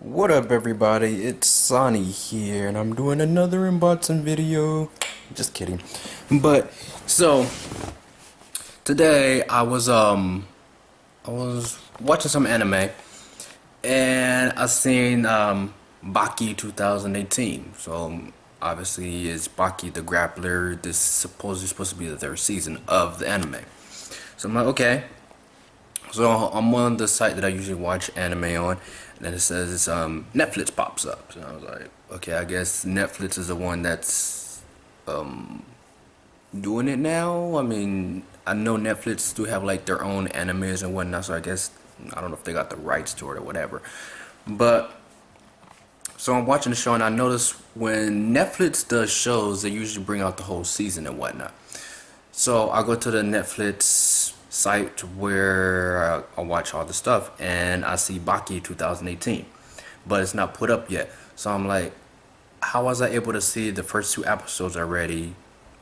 What up, everybody? It's Sanni here, and I'm doing another unboxing video. Just kidding. But so today I was watching some anime, and I seen Baki 2018. Obviously it's Baki the Grappler. This is supposed to be the third season of the anime. So I'm like, okay. So I'm on the site that I usually watch anime on, and then it says Netflix pops up. So I was like, okay, I guess Netflix is the one that's doing it now. I mean, I know Netflix do have like their own animes and whatnot, so I guess I don't know if they got the rights to it or whatever. But so I'm watching the show, and I notice when Netflix does shows, they usually bring out the whole season and whatnot. So I go to the Netflix site where I watch all the stuff, and I see Baki 2018, but it's not put up yet. So I'm like, how was I able to see the first two episodes already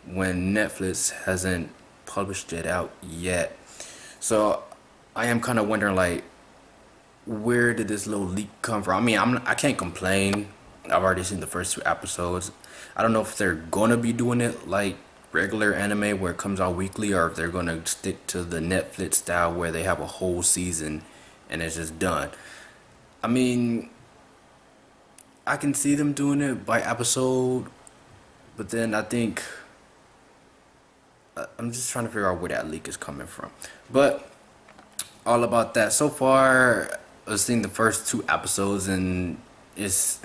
when Netflix hasn't published it out yet? So I am kind of wondering, like, where did this little leak come from? I mean, I can't complain. I've already seen the first two episodes. I don't know if they're gonna be doing it like regular anime where it comes out weekly, or if they're gonna stick to the Netflix style where they have a whole season and it's just done. I mean, I can see them doing it by episode, but then I think I'm just trying to figure out where that leak is coming from. But all about that. So far, I've seen the first two episodes, and it's,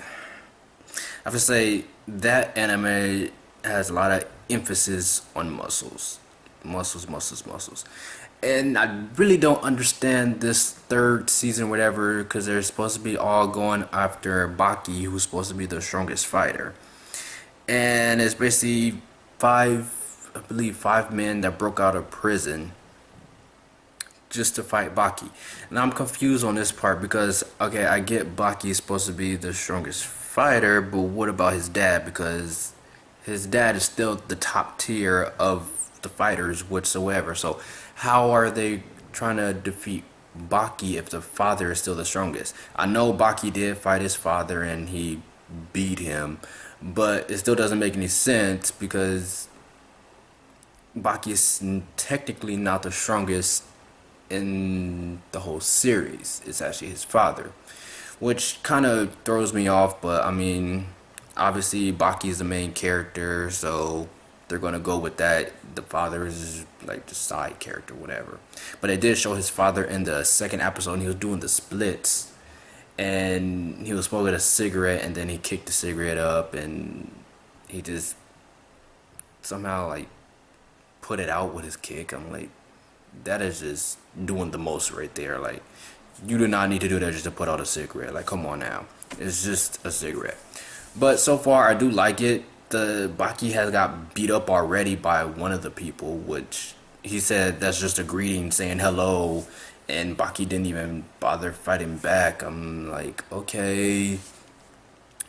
I have to say that anime has a lot of emphasis on muscles, muscles, and I really don't understand this third season, whatever, because they're supposed to be all going after Baki, who's supposed to be the strongest fighter, and it's basically I believe five men that broke out of prison just to fight Baki. And I'm confused on this part because, okay, I get Baki is supposed to be the strongest fighter, but what about his dad? Because his dad is still the top tier of the fighters whatsoever. So how are they trying to defeat Baki if the father is still the strongest? I know Baki did fight his father and he beat him, but it still doesn't make any sense because Baki is technically not the strongest in the whole series. It's actually his father, which kind of throws me off. But I mean, obviously Baki is the main character, so they're gonna go with that. The father is like the side character, whatever. But it did show his father in the second episode, and he was doing the splits, and he was smoking a cigarette, and then he kicked the cigarette up, and he just somehow like put it out with his kick. I'm like, that is just doing the most right there. Like, you do not need to do that just to put out a cigarette. Like, come on now. It's just a cigarette. But so far, I do like it. The Baki has got beat up already by one of the people, which he said that's just a greeting saying hello, and Baki didn't even bother fighting back. I'm like, okay.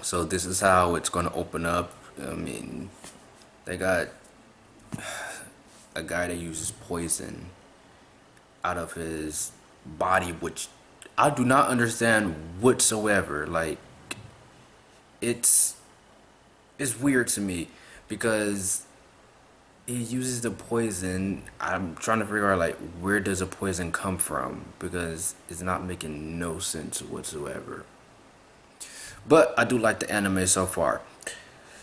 So this is how it's gonna open up. I mean, they got a guy that uses poison out of his body, which I do not understand whatsoever. Like, it's it's weird to me because he uses the poison. I'm trying to figure out, like, where does the poison come from, because it's not making no sense whatsoever. But I do like the anime so far.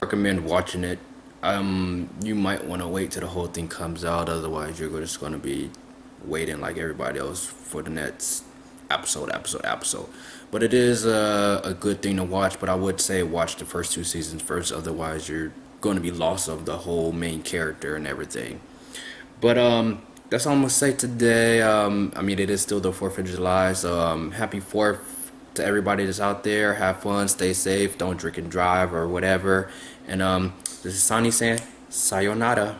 Recommend watching it. You might want to wait till the whole thing comes out, otherwise you're just going to be waiting like everybody else for the next episode. But it is a good thing to watch, but I would say watch the first two seasons first, otherwise you're going to be lost of the whole main character and everything. But that's all I'm gonna say today. I mean, it is still the 4th of July, so happy 4th to everybody that's out there. Have fun, stay safe, don't drink and drive or whatever. And this is Sanni saying sayonara.